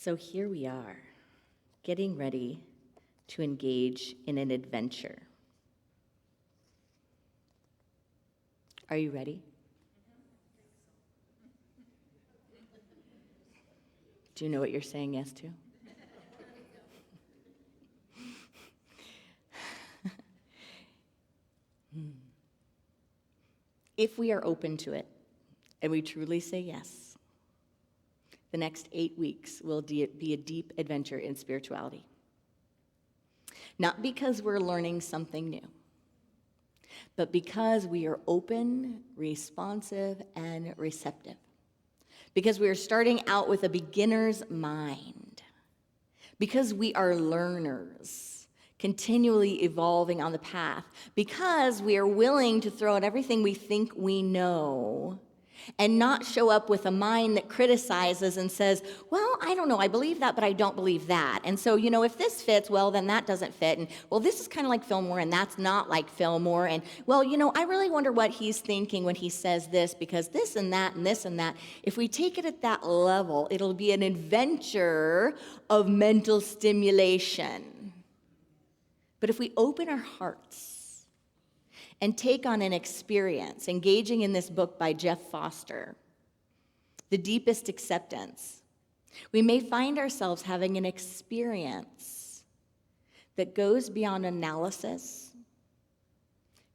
So here we are, getting ready to engage in an adventure. Are you ready? Do you know what you're saying yes to? If we are open to it, and we truly say yes, the next 8 weeks will be a deep adventure in spirituality. Not because we're learning something new, but because we are open, responsive, and receptive. Because we are starting out with a beginner's mind. Because we are learners, continually evolving on the path. Because we are willing to throw out everything we think we know and not show up with a mind that criticizes and says, well, I don't know, I believe that, but I don't believe that. And so, if this fits, well, then that doesn't fit. And, well, this is kind of like Fillmore, and that's not like Fillmore. And, well, I really wonder what he's thinking when he says this, because this and that and this and that. If we take it at that level, it'll be an adventure of mental stimulation. But if we open our hearts and take on an experience, engaging in this book by Jeff Foster, The Deepest Acceptance, we may find ourselves having an experience that goes beyond analysis,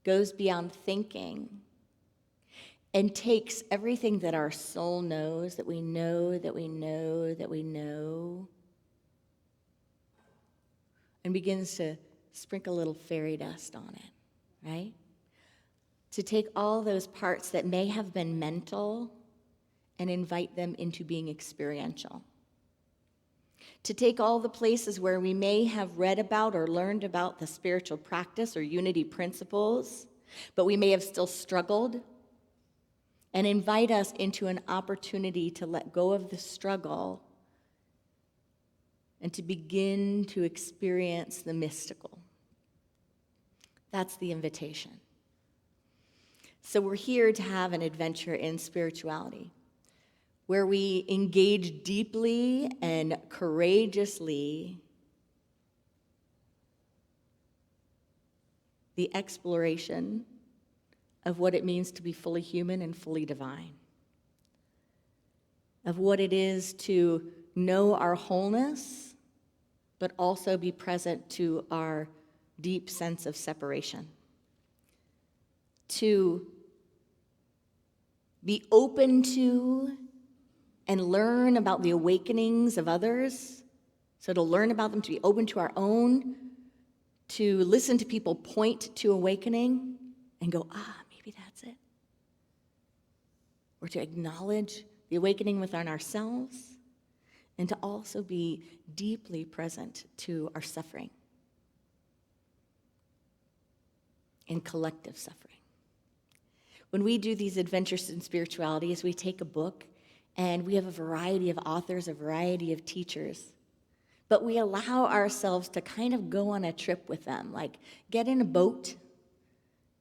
goes beyond thinking, and takes everything that our soul knows, that we know, that we know, that we know, and begins to sprinkle a little fairy dust on it, right? To take all those parts that may have been mental and invite them into being experiential. To take all the places where we may have read about or learned about the spiritual practice or unity principles, but we may have still struggled, and invite us into an opportunity to let go of the struggle and to begin to experience the mystical. That's the invitation. So we're here to have an adventure in spirituality, where we engage deeply and courageously the exploration of what it means to be fully human and fully divine, of what it is to know our wholeness, but also be present to our deep sense of separation, to be open to and learn about the awakenings of others, so to learn about them, to be open to our own, to listen to people point to awakening and go, maybe that's it. Or to acknowledge the awakening within ourselves, and to also be deeply present to our suffering and collective suffering. When we do these adventures in spirituality, is we take a book and we have a variety of authors, a variety of teachers, but we allow ourselves to kind of go on a trip with them, like get in a boat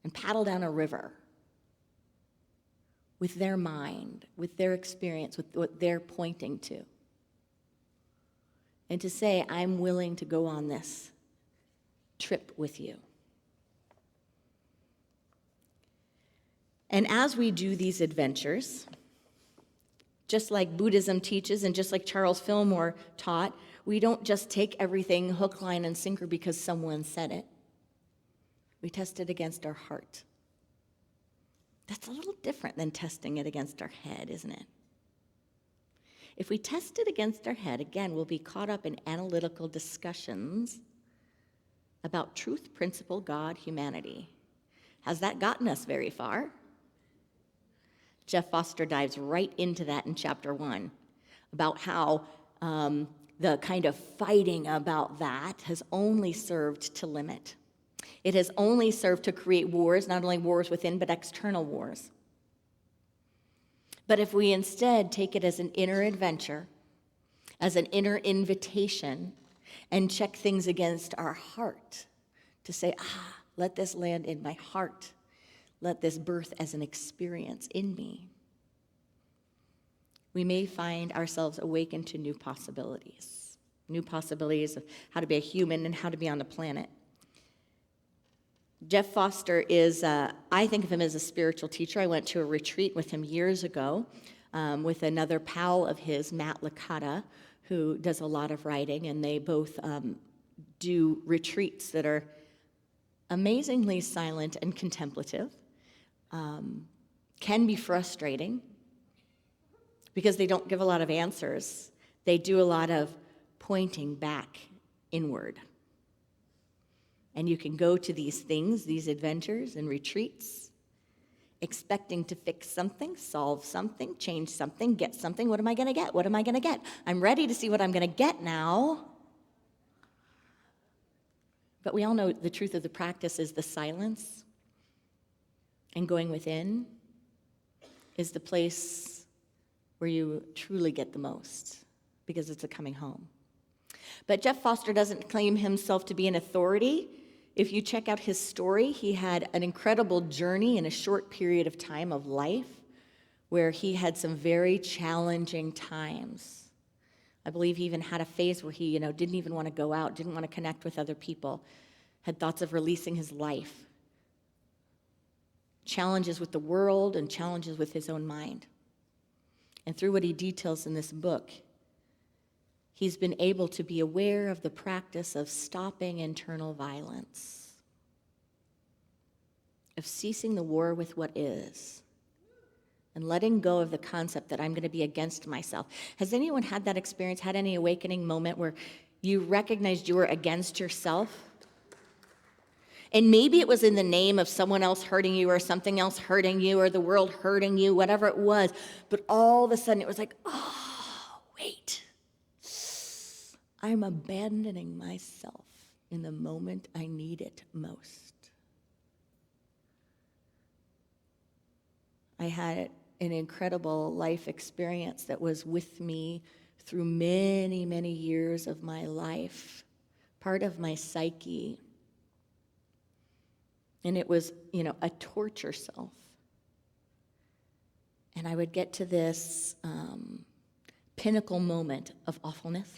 and paddle down a river with their mind, with their experience, with what they're pointing to. And to say, I'm willing to go on this trip with you. And as we do these adventures, just like Buddhism teaches and just like Charles Fillmore taught, we don't just take everything hook, line, and sinker because someone said it. We test it against our heart. That's a little different than testing it against our head, isn't it? If we test it against our head, again, we'll be caught up in analytical discussions about truth, principle, God, humanity. Has that gotten us very far? Jeff Foster dives right into that in chapter 1, about how the kind of fighting about that has only served to limit. It has only served to create wars, not only wars within, but external wars. But if we instead take it as an inner adventure, as an inner invitation, and check things against our heart, to say, let this land in my heart. Let this birth as an experience in me. we may find ourselves awakened to new possibilities of how to be a human and how to be on the planet. Jeff Foster is, I think of him as a spiritual teacher. I went to a retreat with him years ago with another pal of his, Matt Licata, who does a lot of writing, and they both do retreats that are amazingly silent and contemplative. Can be frustrating because they don't give a lot of answers. They do a lot of pointing back inward. And you can go to these things, these adventures and retreats, expecting to fix something, solve something, change something, get something. What am I going to get? What am I going to get? I'm ready to see what I'm going to get now. But we all know the truth of the practice is the silence. And going within is the place where you truly get the most, because it's a coming home. But Jeff Foster doesn't claim himself to be an authority. If you check out his story, he had an incredible journey in a short period of time of life where he had some very challenging times. I believe he even had a phase where he, didn't even want to go out, didn't want to connect with other people, had thoughts of releasing his life. Challenges with the world and challenges with his own mind. And through what he details in this book, he's been able to be aware of the practice of stopping internal violence, of ceasing the war with what is, and letting go of the concept that I'm going to be against myself. Has anyone had that experience, had any awakening moment where you recognized you were against yourself? And maybe it was in the name of someone else hurting you or something else hurting you or the world hurting you, whatever it was. But all of a sudden it was like, oh, wait. I'm abandoning myself in the moment I need it most. I had an incredible life experience that was with me through many, many years of my life, part of my psyche. And it was, a torture self. And I would get to this pinnacle moment of awfulness,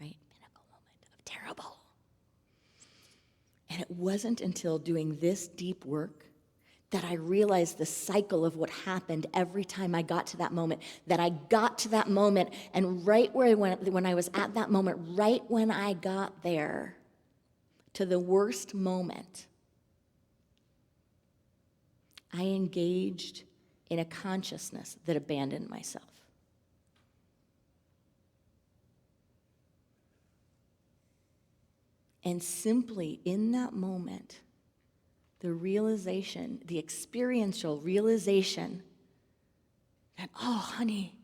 right? Pinnacle moment of terrible. And it wasn't until doing this deep work that I realized the cycle of what happened every time I got to that moment, that I got to that moment, and right where I went, when I was at that moment, right when I got there, to the worst moment, I engaged in a consciousness that abandoned myself. And simply in that moment, the realization, the experiential realization that, oh, honey,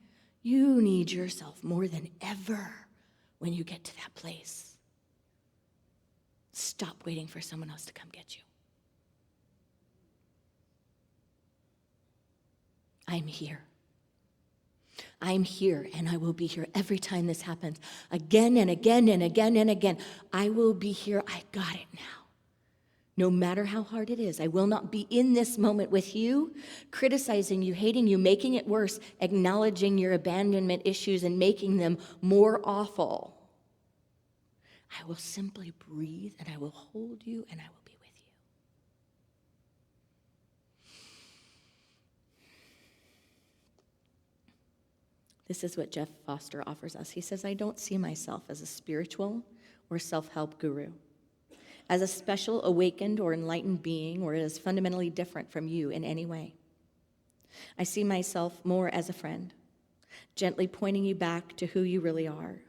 you need yourself more than ever when you get to that place. Stop waiting for someone else to come get you. I'm here. I'm here, and I will be here every time this happens. Again and again and again and again. I will be here. I got it now. No matter how hard it is, I will not be in this moment with you, criticizing you, hating you, making it worse, acknowledging your abandonment issues and making them more awful. I will simply breathe, and I will hold you, and I will be with you. This is what Jeff Foster offers us. He says, I don't see myself as a spiritual or self-help guru, as a special awakened or enlightened being, or as fundamentally different from you in any way. I see myself more as a friend, gently pointing you back to who you really are,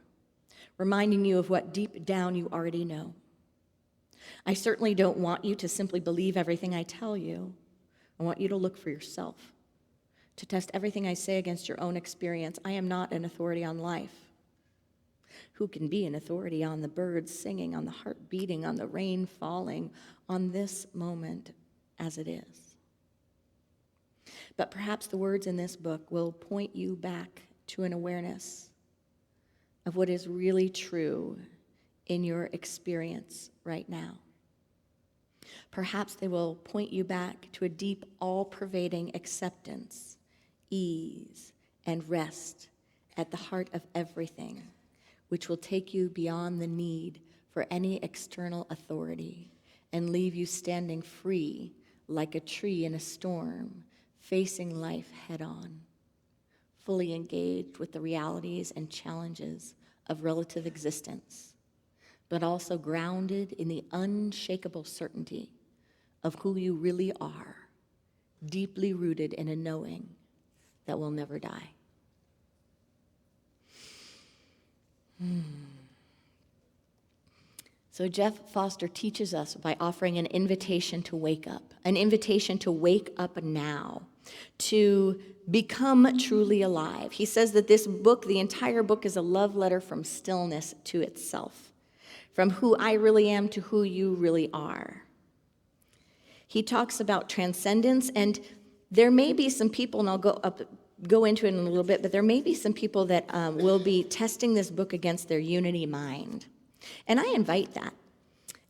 reminding you of what deep down you already know. I certainly don't want you to simply believe everything I tell you. I want you to look for yourself, to test everything I say against your own experience. I am not an authority on life. Who can be an authority on the birds singing, on the heart beating, on the rain falling, on this moment as it is? But perhaps the words in this book will point you back to an awareness of what is really true in your experience right now. Perhaps they will point you back to a deep, all-pervading acceptance, ease, and rest at the heart of everything, which will take you beyond the need for any external authority and leave you standing free like a tree in a storm, facing life head on, fully engaged with the realities and challenges of relative existence, but also grounded in the unshakable certainty of who you really are, deeply rooted in a knowing that will never die. So Jeff Foster teaches us by offering an invitation to wake up now, to become truly alive. He says that this book, the entire book, is a love letter from stillness to itself, from who I really am to who you really are. He talks about transcendence, and there may be some people, and I'll go into it in a little bit, but there may be some people that will be testing this book against their unity mind. And I invite that.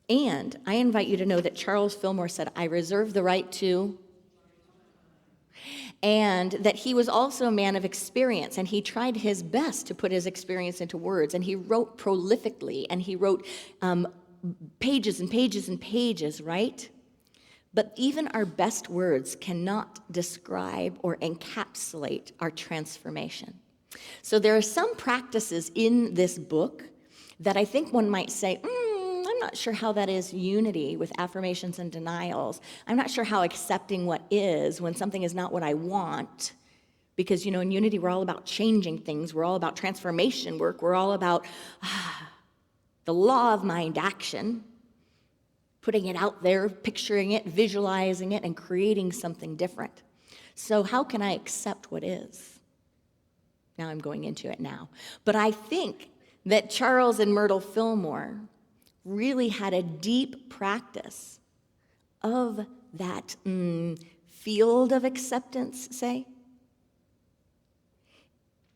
And I invite you to know that Charles Fillmore said, I reserve the right to, and that he was also a man of experience, and he tried his best to put his experience into words, and he wrote prolifically, and he wrote pages and pages and pages, right? But even our best words cannot describe or encapsulate our transformation. So there are some practices in this book that I think one might say, I'm not sure how that is unity with affirmations and denials. I'm not sure how accepting what is when something is not what I want. Because, in unity, we're all about changing things. We're all about transformation work. We're all about the law of mind action, putting it out there, picturing it, visualizing it, and creating something different. So how can I accept what is? Now I'm going into it now. But I think that Charles and Myrtle Fillmore really had a deep practice of that field of acceptance, say.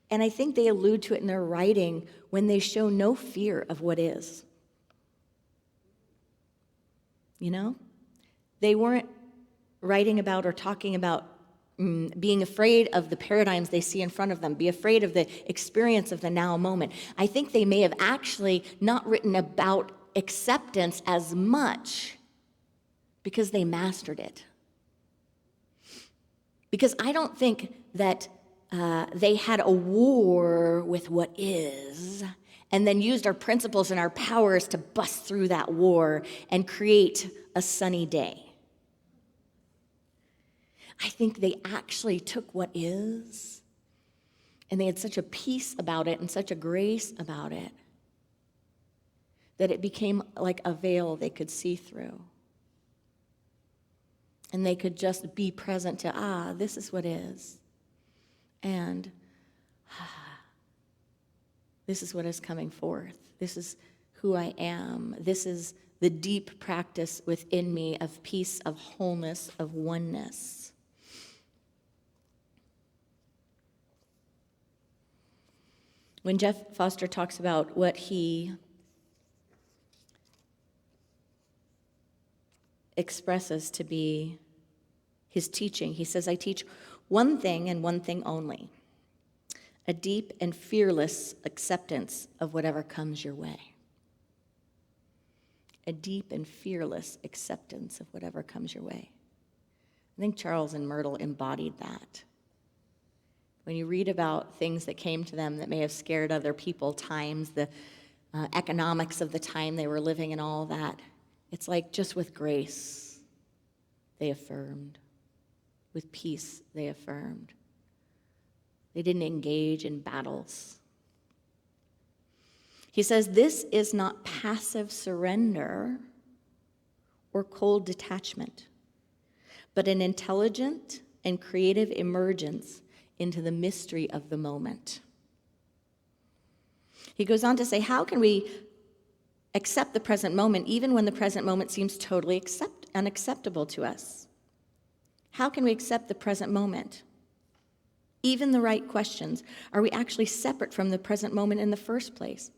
And I think they allude to it in their writing when they show no fear of what is. They weren't writing about or talking about being afraid of the paradigms they see in front of them, be afraid of the experience of the now moment. I think they may have actually not written about acceptance as much because they mastered it. Because I don't think that they had a war with what is and then used our principles and our powers to bust through that war and create a sunny day. I think they actually took what is, and they had such a peace about it and such a grace about it that it became like a veil they could see through. And they could just be present to, this is what is. And this is what is coming forth. This is who I am. This is the deep practice within me of peace, of wholeness, of oneness. When Jeff Foster talks about what he expresses to be his teaching, he says, I teach one thing and one thing only, a deep and fearless acceptance of whatever comes your way. A deep and fearless acceptance of whatever comes your way. I think Charles and Myrtle embodied that. When you read about things that came to them that may have scared other people, times, the economics of the time they were living and all that, it's like just with grace, they affirmed. With peace, they affirmed. They didn't engage in battles. He says, this is not passive surrender or cold detachment, but an intelligent and creative emergence into the mystery of the moment. He goes on to say, how can we accept the present moment even when the present moment seems totally unacceptable to us? How can we accept the present moment? Even the right questions. Are we actually separate from the present moment in the first place?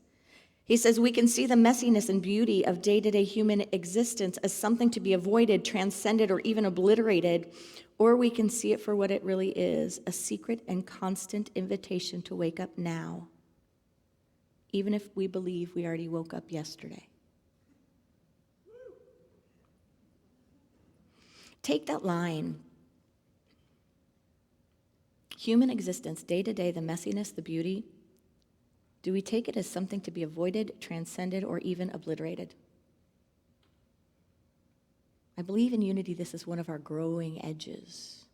He says we can see the messiness and beauty of day-to-day human existence as something to be avoided, transcended, or even obliterated, or we can see it for what it really is, a secret and constant invitation to wake up now, even if we believe we already woke up yesterday. Take that line. Human existence, day-to-day, the messiness, the beauty. Do we take it as something to be avoided, transcended, or even obliterated? I believe in unity, this is one of our growing edges.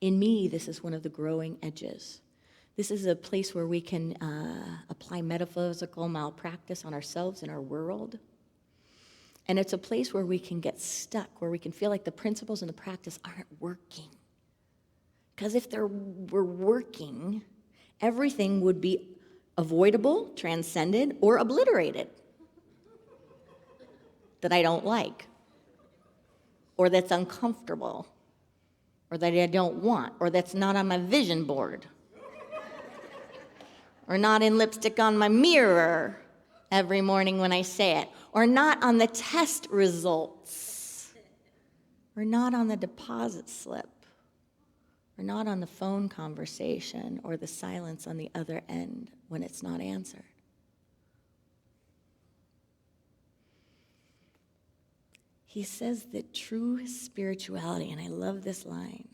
In me, this is one of the growing edges. This is a place where we can apply metaphysical malpractice on ourselves and our world. And it's a place where we can get stuck, where we can feel like the principles and the practice aren't working. Because if they were working, everything would be avoidable, transcended, or obliterated that I don't like, or that's uncomfortable, or that I don't want, or that's not on my vision board, or not in lipstick on my mirror every morning when I say it, or not on the test results, or not on the deposit slip, or not on the phone conversation, or the silence on the other end when it's not answered. He says that true spirituality, and I love this line,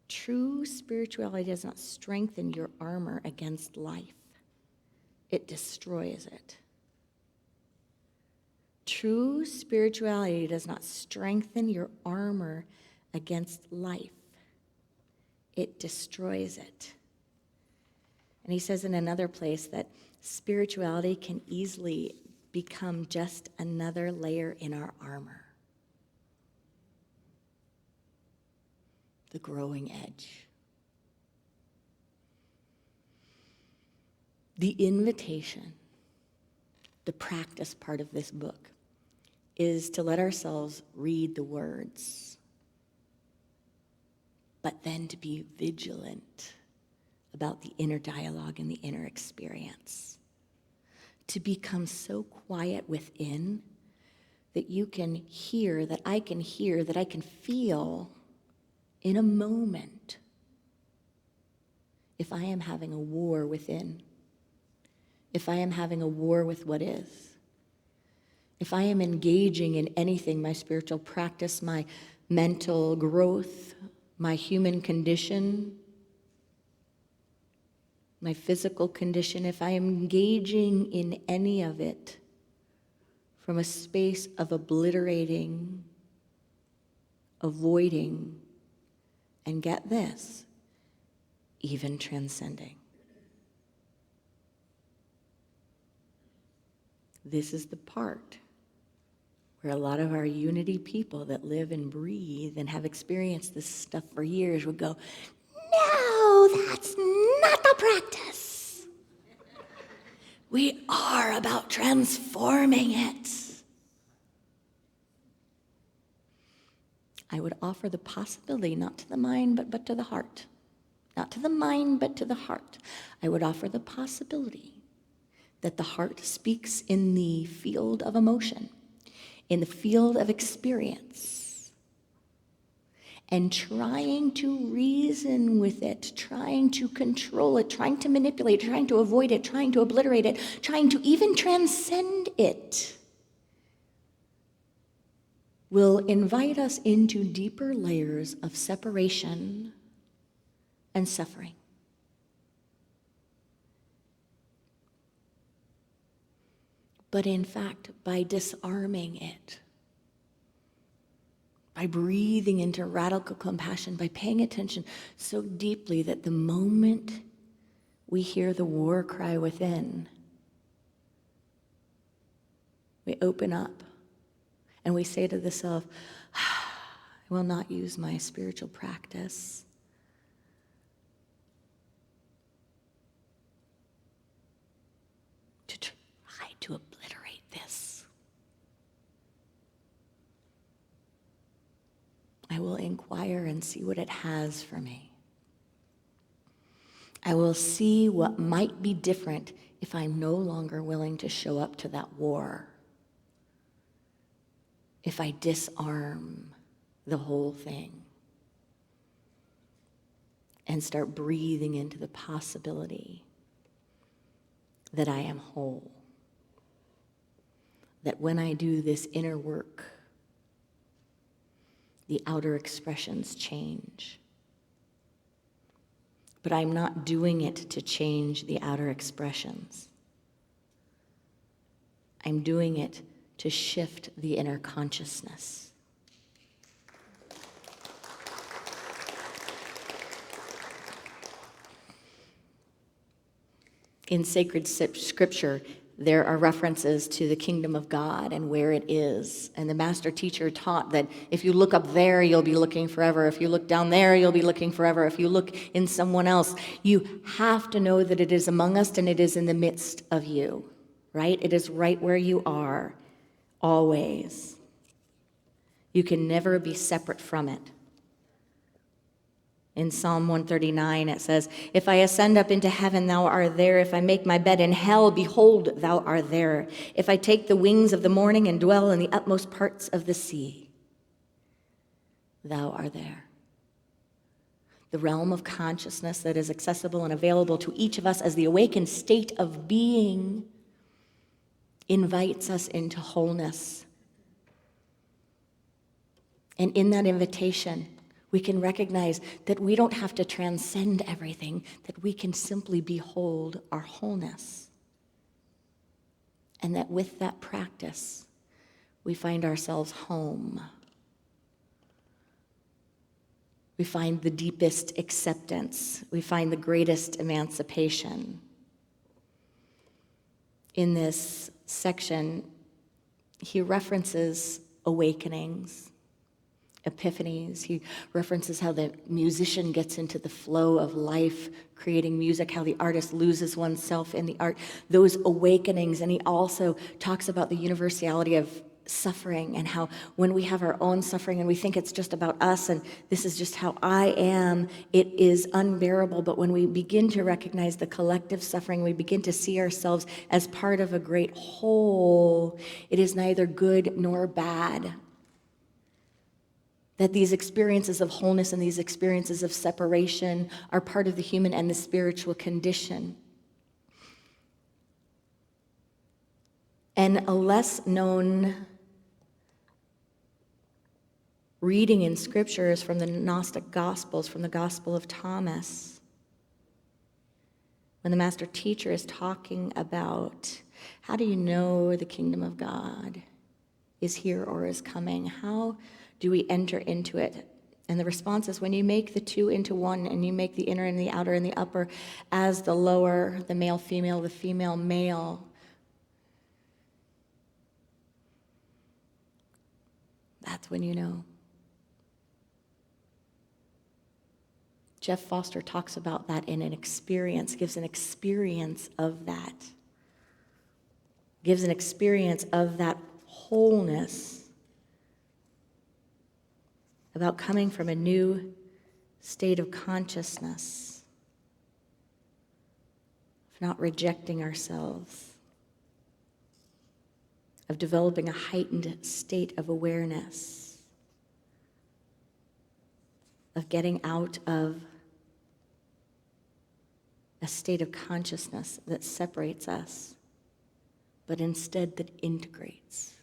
true spirituality does not strengthen your armor against life. It destroys it. True spirituality does not strengthen your armor against life. It destroys it. And he says in another place that spirituality can easily become just another layer in our armor. The growing edge. The invitation, the practice part of this book, is to let ourselves read the words, but then to be vigilant about the inner dialogue and the inner experience. To become so quiet within that you can hear, that I can hear, that I can feel in a moment if I am having a war within, if I am having a war with what is, if I am engaging in anything, my spiritual practice, my mental growth, my human condition, my physical condition, if I am engaging in any of it from a space of obliterating, avoiding, and get this, even transcending. This is the part where a lot of our unity people that live and breathe and have experienced this stuff for years would go, no, that's not the practice. We are about transforming it. I would offer the possibility, not to the mind, but to the heart. Not to the mind, but to the heart. I would offer the possibility that the heart speaks in the field of emotion, in the field of experience, and trying to reason with it, trying to control it, trying to manipulate it, trying to avoid it, trying to obliterate it, trying to even transcend it, will invite us into deeper layers of separation and suffering. But in fact, by disarming it, by breathing into radical compassion, by paying attention so deeply that the moment we hear the war cry within, we open up and we say to the self, I will not use my spiritual practice to try to obliterate this. I will inquire and see what it has for me. I will see what might be different if I'm no longer willing to show up to that war. If I disarm the whole thing and start breathing into the possibility that I am whole. That when I do this inner work, the outer expressions change. But I'm not doing it to change the outer expressions. I'm doing it to shift the inner consciousness. In sacred scripture, there are references to the kingdom of God and where it is. And the master teacher taught that if you look up there, you'll be looking forever. If you look down there, you'll be looking forever. If you look in someone else, you have to know that it is among us and it is in the midst of you, right? It is right where you are, always. You can never be separate from it. In Psalm 139, it says, "If I ascend up into heaven, thou art there. If I make my bed in hell, behold, thou art there. If I take the wings of the morning and dwell in the utmost parts of the sea, thou art there." The realm of consciousness that is accessible and available to each of us as the awakened state of being invites us into wholeness. And in that invitation, we can recognize that we don't have to transcend everything, that we can simply behold our wholeness. And that with that practice, we find ourselves home. We find the deepest acceptance. We find the greatest emancipation. In this section, he references awakenings, epiphanies. He references how the musician gets into the flow of life, creating music, how the artist loses oneself in the art, those awakenings. And he also talks about the universality of suffering and how when we have our own suffering and we think it's just about us and this is just how I am, it is unbearable. But when we begin to recognize the collective suffering, we begin to see ourselves as part of a great whole. It is neither good nor bad. That these experiences of wholeness and these experiences of separation are part of the human and the spiritual condition. And a less known reading in scripture is from the Gnostic Gospels, from the Gospel of Thomas. When the master teacher is talking about how do you know the kingdom of God is here or is coming? How do we enter into it? And the response is when you make the two into one and you make the inner and the outer and the upper as the lower, the male, female, the female, male, that's when you know. Jeff Foster talks about that in an experience, gives an experience of that. Gives an experience of that wholeness, about coming from a new state of consciousness, of not rejecting ourselves, of developing a heightened state of awareness, of getting out of a state of consciousness that separates us, but instead that integrates,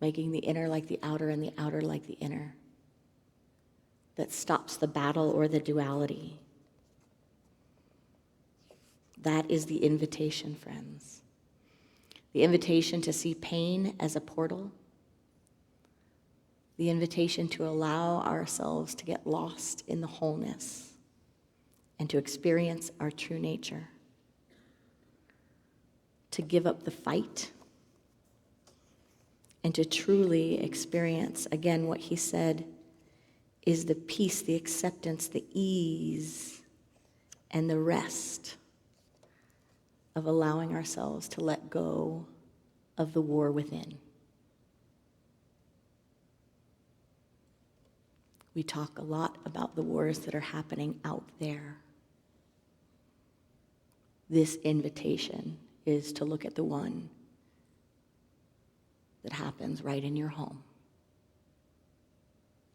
making the inner like the outer and the outer like the inner, that stops the battle or the duality. That is the invitation, friends. The invitation to see pain as a portal. The invitation to allow ourselves to get lost in the wholeness and to experience our true nature. To give up the fight and to truly experience, again, what he said is the peace, the acceptance, the ease, and the rest of allowing ourselves to let go of the war within. We talk a lot about the wars that are happening out there. this invitation is to look at the one that happens right in your home.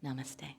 Namaste.